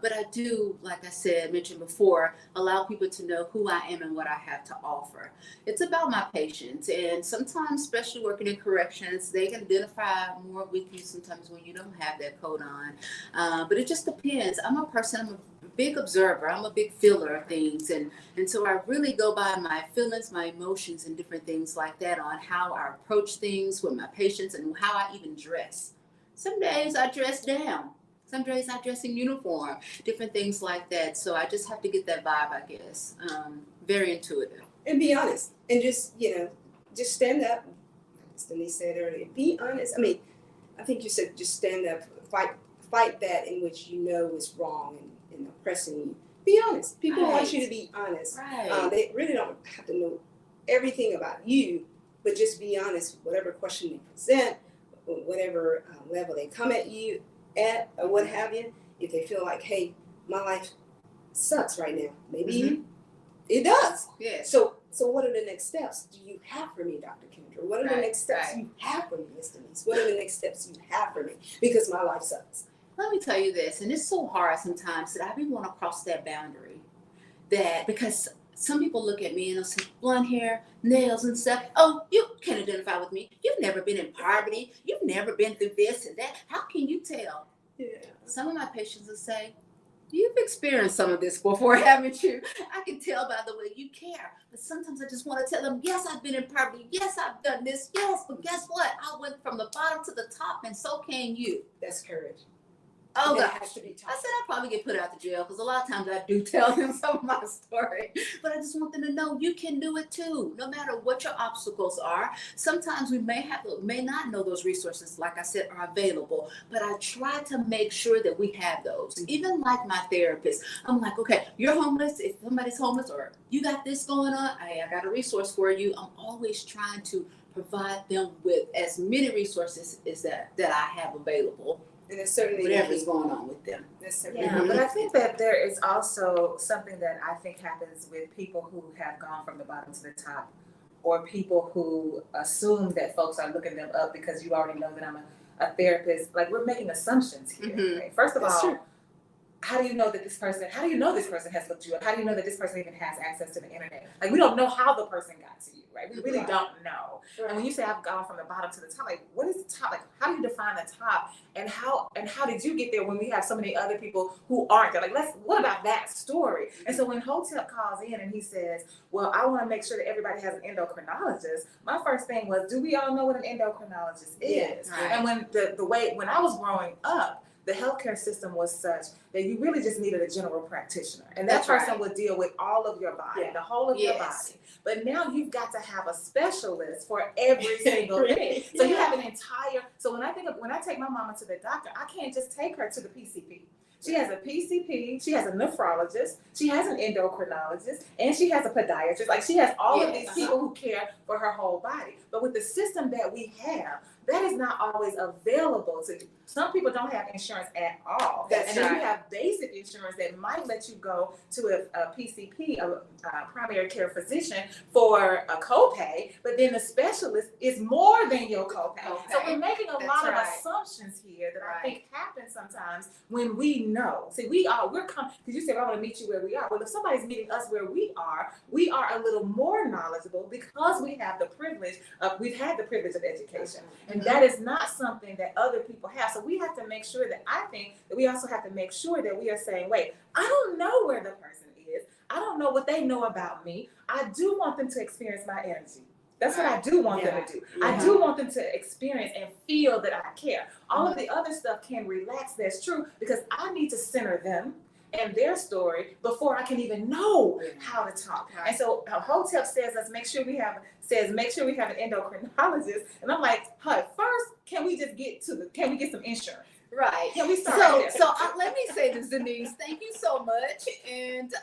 But I do, like I said, mentioned before, allow people to know who I am and what I have to offer. It's about my patients. And sometimes, especially working in corrections, they can identify more with you sometimes when you don't have that coat on. But it just depends. I'm a person, I'm a big observer. I'm a big feeler of things. And so I really go by my feelings, my emotions, and different things like that on how I approach things with my patients and how I even dress. Some days I dress down. Some days I dress in uniform, different things like that. So I just have to get that vibe, I guess. Very intuitive. And be honest. And just, just stand up. As Denise said earlier, be honest. I mean, I think you said just stand up, fight that in which you know is wrong and oppressing you. Be honest. People want you to be honest. Right. They really don't have to know everything about you, but just be honest with whatever question they present, whatever level they come at you at, or what have you. If they feel like, hey, my life sucks right now, maybe it does. Yes. So what are the next steps do you have for me, Dr. Kendra? What are the next steps you have for me, Ms. Denise? What are the next steps you have for me? Because my life sucks. Let me tell you this, and it's so hard sometimes that I really want to cross that boundary. Because some people look at me and they'll say, blonde hair, nails and stuff. Oh, you can't identify with me. You've never been in poverty. You've never been through this and that. How can you tell? Yeah. Some of my patients will say, you've experienced some of this before, haven't you? I can tell by the way you care. But sometimes I just want to tell them, yes, I've been in poverty. Yes, I've done this. Yes, but guess what? I went from the bottom to the top, and so can you. That's courage. Oh, That gosh. has to be I taught. said I'd probably get put out to jail because a lot of times I do tell them some of my story. But I just want them to know you can do it too, no matter what your obstacles are. Sometimes we may not know those resources, like I said, are available. But I try to make sure that we have those. Even like my therapist, I'm like, okay, you're homeless. If somebody's homeless or you got this going on, hey, I got a resource for you. I'm always trying to provide them with as many resources as that I have available. And it's certainly Whatever's going on with them. That's certainly Yeah, but I think that there is also something that I think happens with people who have gone from the bottom to the top, or people who assume that folks are looking them up because you already know that I'm a therapist. Like, we're making assumptions here. Right? First of That's all, true. how do you know that this person has looked you up? How do you know that this person even has access to the internet? Like, we don't know how the person got to you, right? We really don't know. And when you say I've gone from the bottom to the top, like, what is the top? Like, how do you define the top? And how did you get there when we have so many other people who aren't there? Like, what about that story? And so when Hotep calls in and he says, well, I want to make sure that everybody has an endocrinologist, my first thing was, do we all know what an endocrinologist is? Right. And when I was growing up, the healthcare system was such that you really just needed a general practitioner. And that person would deal with all of your body, the whole of your body. But now you've got to have a specialist for every single thing. So you have an entire, so when I take my mama to the doctor, I can't just take her to the PCP. She has a PCP, she has a nephrologist, she has an endocrinologist, and she has a podiatrist. Like, she has all of these people who care for her whole body. But with the system that we have, that is not always available to you. Some people don't have insurance at all. That's and then you have basic insurance that might let you go to a PCP, a primary care physician, for a copay, but then the specialist is more than your copay. So we're making a lot of assumptions here that I think happen sometimes when we know. See, we're because you said, I want to meet you where we are. Well, if somebody's meeting us where we are a little more knowledgeable because we have the privilege we've had the privilege of education. And that is not something that other people have. So we have to make sure that, I think that we also have to make sure that we are saying, wait, I don't know where the person is. I don't know what they know about me. I do want them to experience my energy. That's what I do want them to do. I do want them to experience and feel that I care. All of the other stuff can relax. That's true, because I need to center them and their story before I can even know how to talk. And so Hotep says, make sure we have an endocrinologist. And I'm like, first, can we get some insurance? Right. Can we start right there? Let me say this, Denise. Thank you so much. And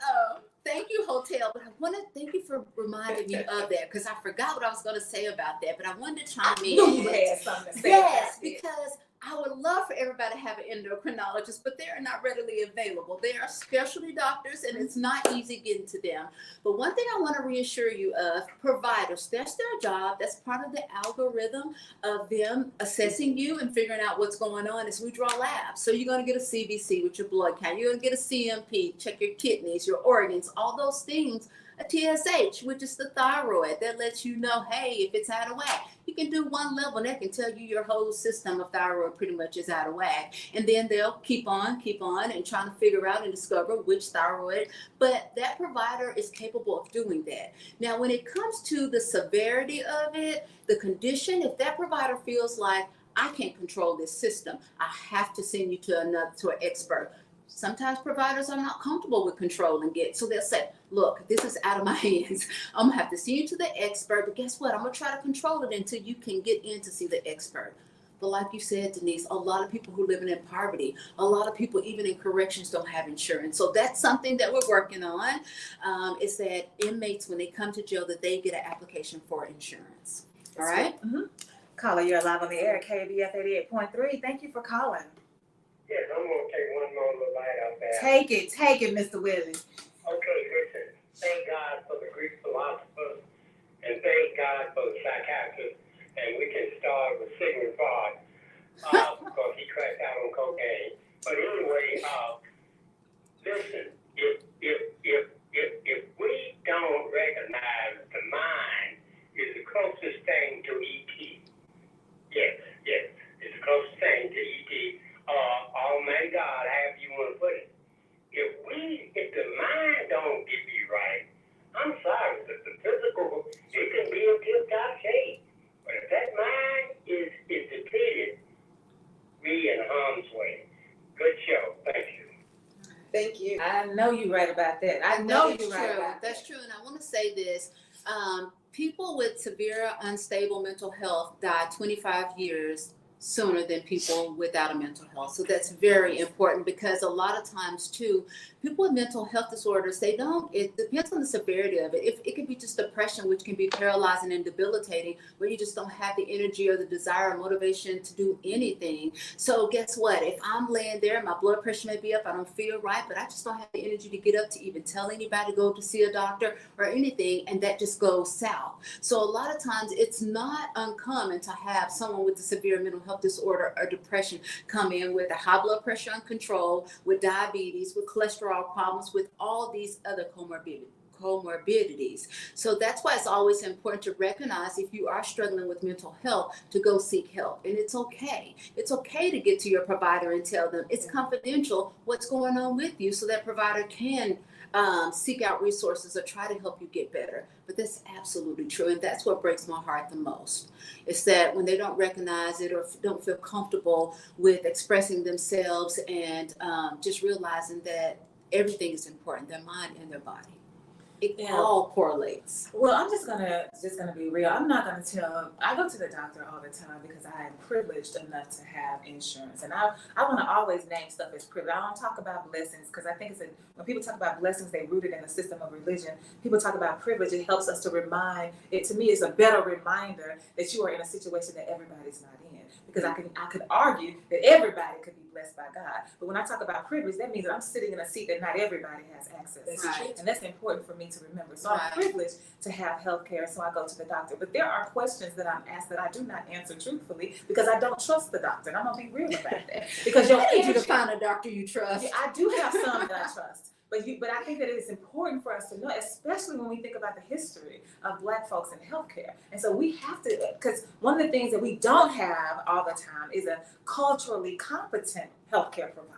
thank you, Hotel. But I want to thank you for reminding me of that, because I forgot what I was going to say about that. But I wanted to chime in. You had something to say. Yes, because I would love for everybody to have an endocrinologist, but they're not readily available. They are specialty doctors, and it's not easy getting to them. But one thing I want to reassure you of, providers, that's their job. That's part of the algorithm of them assessing you and figuring out what's going on as we draw labs. So you're going to get a CBC with your blood count. You're going to get a CMP, check your kidneys, your organs, all those things. A TSH, which is the thyroid, that lets you know, hey, if it's out of whack. You can do one level, and that can tell you your whole system of thyroid pretty much is out of whack. And then they'll keep on and trying to figure out and discover which thyroid. But that provider is capable of doing that. Now, when it comes to the severity of it, the condition, if that provider feels like, I can't control this system, I have to send you to an expert. Sometimes providers are not comfortable with controlling it. So they'll say, look, this is out of my hands. I'm going to have to send you to the expert. But guess what? I'm going to try to control it until you can get in to see the expert. But like you said, Denise, a lot of people who live in poverty, a lot of people even in corrections don't have insurance. So that's something that we're working on, is that inmates, when they come to jail, that they get an application for insurance. All right? Mm-hmm. Caller, you're live on the air, KBF 88.3. Thank you for calling. Yes, I'm going to take one more little light out there. Take it, Mr. Willis. Okay, listen. Thank God for the Greek philosophers, and thank God for the psychiatrists. And we can start with Sigmund Freud, because he cracked out on cocaine. But anyway, listen. If we don't recognize the mind is the closest thing to ET. Yes, it's the closest thing to ET. Almighty God, however you want to put it. If the mind don't get me right, I'm sorry, but the physical, it can be in tip-top shape. But if that mind is depleted, we in harm's way. Good show. Thank you. Thank you. I know you're right about that. I know you're right about that. That's true. And I want to say this. People with severe unstable mental health die 25 years sooner than people without a mental health. So that's very important, because a lot of times too, people with mental health disorders, it depends on the severity of it. It can be just depression, which can be paralyzing and debilitating, where you just don't have the energy or the desire or motivation to do anything. So guess what? If I'm laying there, my blood pressure may be up, I don't feel right, but I just don't have the energy to get up to even tell anybody to go to see a doctor or anything, and that just goes south. So a lot of times it's not uncommon to have someone with a severe mental health health disorder or depression come in with a high blood pressure uncontrolled, with diabetes, with cholesterol problems, with all these other comorbidities. So that's why it's always important to recognize if you are struggling with mental health to go seek help. And it's okay. It's okay to get to your provider and tell them it's confidential what's going on with you, so that provider can seek out resources or try to help you get better. But that's absolutely true. And that's what breaks my heart the most. It's that when they don't recognize it or don't feel comfortable with expressing themselves and just realizing that everything is important, their mind and their body. It all correlates. Well, I'm just gonna be real. I'm not gonna tell. I go to the doctor all the time because I am privileged enough to have insurance, and I want to always name stuff as privilege. I don't talk about blessings because I think when people talk about blessings, they root it in the system of religion. People talk about privilege. It helps us to remind. It to me is a better reminder that you are in a situation that everybody's not in. Because I could argue that everybody could be blessed by God, but when I talk about privilege, that means that I'm sitting in a seat that not everybody has access to, and that's important for me to remember. So I'm privileged to have health care, so I go to the doctor. But there are questions that I'm asked that I do not answer truthfully because I don't trust the doctor, and I'm gonna be real about that. Because I need you to find a doctor you trust. Yeah, I do have some that I trust. But I think that it is important for us to know, especially when we think about the history of Black folks in healthcare. And so we have to, because one of the things that we don't have all the time is a culturally competent healthcare provider.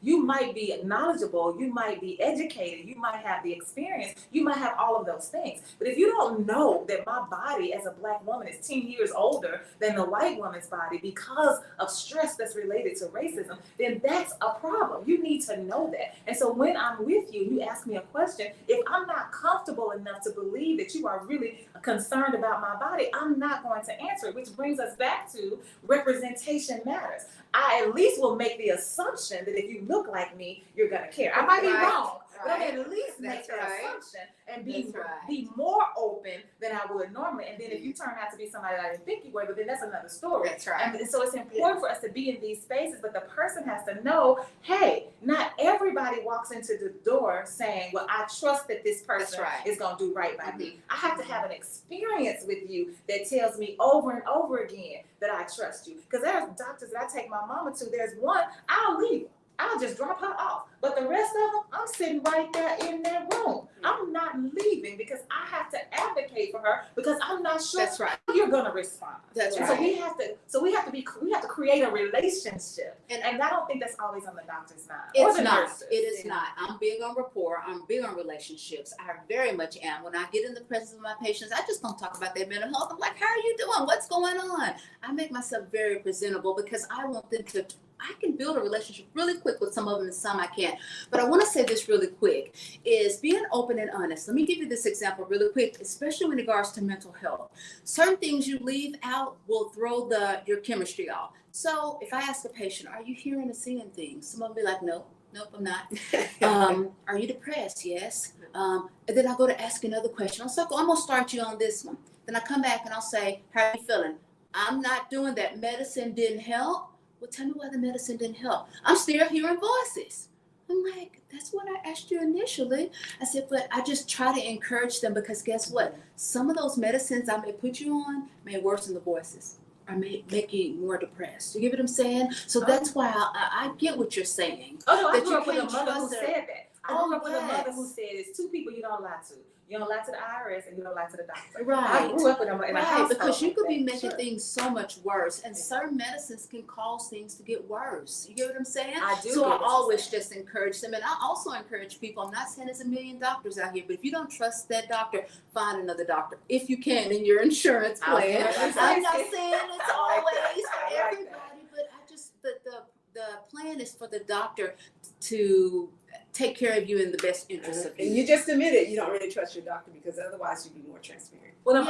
You might be knowledgeable, you might be educated, you might have the experience, you might have all of those things. But if you don't know that my body as a Black woman is 10 years older than the white woman's body because of stress that's related to racism, then that's a problem. You need to know that. And so when I'm with you, you ask me a question, if I'm not comfortable enough to believe that you are really concerned about my body, I'm not going to answer it, which brings us back to representation matters. I at least will make the assumption that if you look like me, you're going to care. I might be wrong, but I'm at least make that assumption and be more open than I would normally. And then if you turn out to be somebody that I didn't think you were, but then that's another story. That's right. And so it's important for us to be in these spaces, but the person has to know, hey, not everybody walks into the door saying, well, I trust that this person is going to do right by me. I have to have an experience with you that tells me over and over again that I trust you. Because there's doctors that I take my mama to. There's one, I'll leave her. I'll just drop her off. But the rest of them, I'm sitting right there in that room. I'm not leaving because I have to advocate for her because I'm not sure how you're gonna respond. That's right. So we have to create a relationship. And I don't think that's always on the doctor's mind. It's not. It is not. I'm big on rapport. I'm big on relationships. I very much am. When I get in the presence of my patients, I just don't talk about their mental health. I'm like, how are you doing? What's going on? I make myself very presentable because I want them to. I can build a relationship really quick with some of them and some I can't. But I want to say this really quick, is being open and honest. Let me give you this example really quick, especially in regards to mental health. Certain things you leave out will throw your chemistry off. So if I ask a patient, are you hearing and seeing things? Some of them be like, nope, I'm not. Are you depressed? Yes. And then I go to ask another question. I'm going to start you on this one. Then I come back and I'll say, how are you feeling? I'm not doing that. Medicine didn't help. Well, tell me why the medicine didn't help. I'm still hearing voices. I'm like, that's what I asked you initially. I said, but I just try to encourage them because guess what? Some of those medicines I may put you on may worsen the voices or may make you more depressed. You get what I'm saying? So that's why I get what you're saying. Oh, no, I grew up with a mother who said that. I grew up with a mother who said it's two people you don't lie to. You don't lie to the IRS and you don't lie to the doctor. Right. I grew up in a household because you could be making things so much worse, and certain medicines can cause things to get worse. You get what I'm saying? I do. So I always just encourage them, and I also encourage people. I'm not saying there's a million doctors out here, but if you don't trust that doctor, find another doctor if you can in your insurance plan. I'm not saying it's always for everybody, but I just the plan is for the doctor to take care of you in the best interest of you. And you just admitted you don't really trust your doctor because otherwise you'd be more transparent. Well, I'm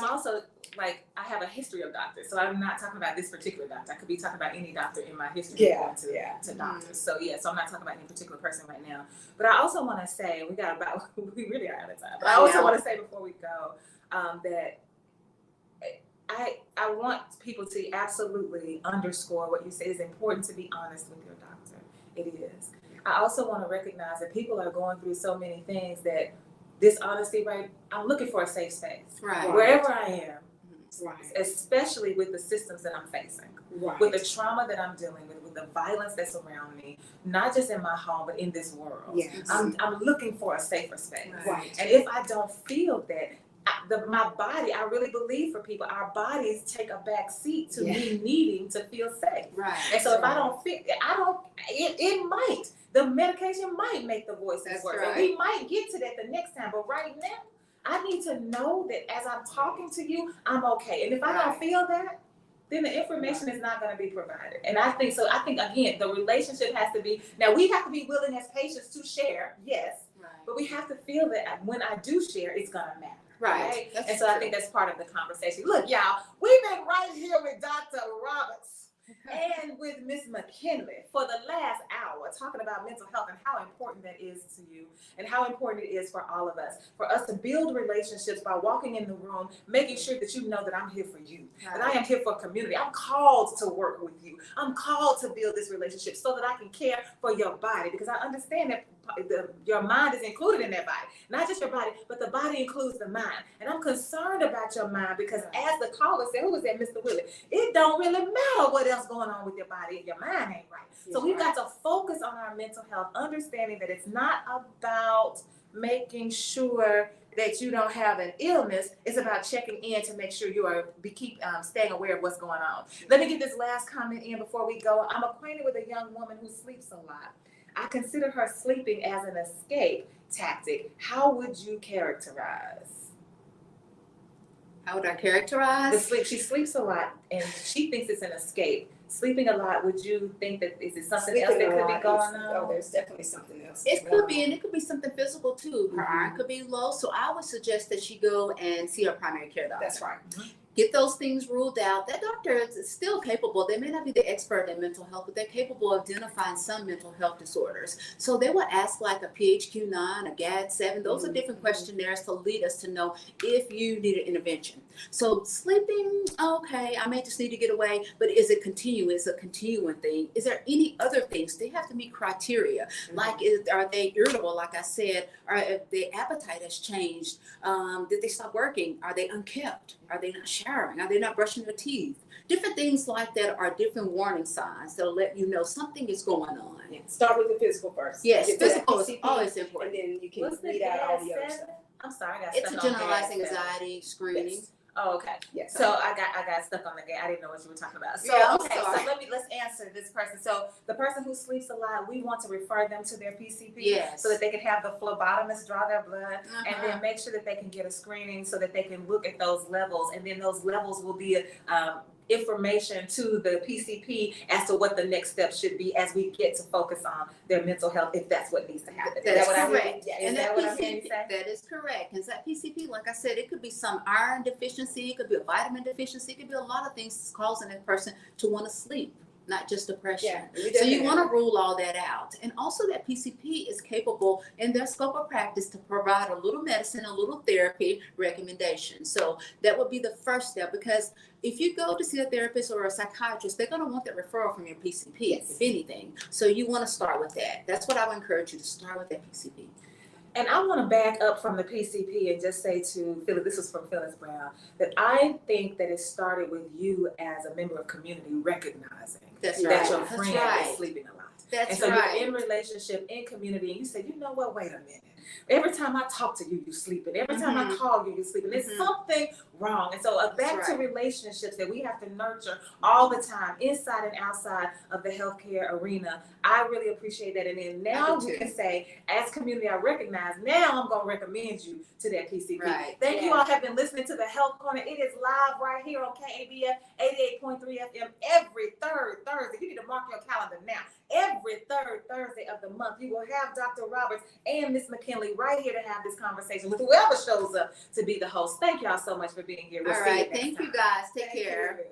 also like, I have a history of doctors, so I'm not talking about this particular doctor. I could be talking about any doctor in my history to doctors. So so I'm not talking about any particular person right now. But I also want to say, we really are out of time. But I also want to say before we go that I want people to absolutely underscore what you say. It's important to be honest with your doctor. It is. I also want to recognize that people are going through so many things that this honesty, I'm looking for a safe space. Right. Wherever I am, Right. especially with the systems that I'm facing, Right. with the trauma that I'm dealing with the violence that's around me, not just in my home, but in this world. Yes. I'm looking for a safer space. Right. And if I don't feel that, my body, I really believe for people, our bodies take a back seat to me needing to feel safe. Right. And so if I don't feel, it might, the medication might make the voices That's worse. right. And we might get to that the next time, but right now, I need to know that as I'm talking to you, I'm okay. And if I don't feel that, then the information is not going to be provided. And I think again, the relationship has to be, now we have to be willing as patients to share, yes, but we have to feel that when I do share, it's going to matter. Right. And so I think that's part of the conversation. Look, y'all, we've been right here with Dr. Roberts and with Miss McKinley for the last hour talking about mental health and how important that is to you and how important it is for all of us, for us to build relationships by walking in the room, making sure that you know that I'm here for you, that I am here for a community. I'm called to work with you. I'm called to build this relationship so that I can care for your body, because I understand that your mind is included in that body. Not just your body, but the body includes the mind. And I'm concerned about your mind because as the caller said, who was that, Mr. Willie? It don't really matter what else going on with your body if your mind ain't right. So we've got to focus on our mental health, understanding that it's not about making sure that you don't have an illness. It's about checking in to make sure you are keep staying aware of what's going on. Let me get this last comment in before we go. I'm acquainted with a young woman who sleeps a lot. I consider her sleeping as an escape tactic. How would you characterize? How would I characterize? The sleep. She sleeps a lot, and she thinks it's an escape. Sleeping a lot. Would you think that is it something else that could be going on? Oh, there's definitely something else. It could be, and it could be something physical too. Her iron could be low, so I would suggest that she go and see her primary care doctor. That's right. Get those things ruled out. That doctor is still capable. They may not be the expert in mental health, but they're capable of identifying some mental health disorders. So they will ask like a PHQ-9, a GAD-7. Those are different questionnaires to lead us to know if you need an intervention. So sleeping, okay, I may just need to get away, but is it continuous, a continuing thing? Is there any other things? They have to meet criteria. Like, are they irritable, like I said? Or if their appetite has changed? Did they stop working? Are they unkept? Are they not showering? Are they not brushing their teeth? Different things like that are different warning signs that'll let you know something is going on. Yeah. Start with the physical first. Yes, Get physical is PCP, always important. and then you can What's the weed out all the other GAD-7? stuff. I'm sorry, I got It's a stuck on generalized GAD-7. anxiety screening. Yes. Oh, okay. Yes. So I got stuck on the gate. I didn't know what you were talking about. So Yeah, I'm okay, sorry. so let's answer this person. So the person who sleeps a lot, we want to refer them to their PCP Yes. so that they can have the phlebotomist draw their blood and Uh-huh. then make sure that they can get a screening so that they can look at those levels, and then those levels will be information to the PCP as to what the next step should be as we get to focus on their mental health, if that's what needs to happen. Is That's that what I'm correct. hearing? Yes. Is And that that what I'm hearing you PCP, say? that is correct. Because that PCP, like I said, it could be some iron deficiency, it could be a vitamin deficiency, it could be a lot of things causing that person to want to sleep, not just depression. Yeah. So you want to rule all that out. And also that PCP is capable in their scope of practice to provide a little medicine, a little therapy recommendation. So that would be the first step, because if you go to see a therapist or a psychiatrist, they're going to want that referral from your PCP, if anything. So you want to start with that. That's what I would encourage you to start with, that PCP. And I want to back up from the PCP and just say to Phyllis, this was from Phyllis Brown, that I think that it started with you as a member of community recognizing That's that right. your That's friend right. is sleeping a lot. That's And so right. you're in relationship, in community, and you say, you know what, wait a minute. Every time I talk to you, you sleeping. Every time I call you, you sleeping. There's something wrong. And so back to relationships that we have to nurture all the time, inside and outside of the healthcare arena. I really appreciate that. And then now we can say, as community, I recognize, now I'm going to recommend you to that PCP. Right. Thank you all have been listening to the Health Corner. It is live right here on KABF 88.3 FM every third Thursday. You need to mark your calendar now. Every third Thursday of the month, you will have Dr. Roberts and Miss McKinley right here to have this conversation with whoever shows up to be the host. Thank y'all so much for being here. We'll All see you right. next Thank time. you guys. Take Thank care. you.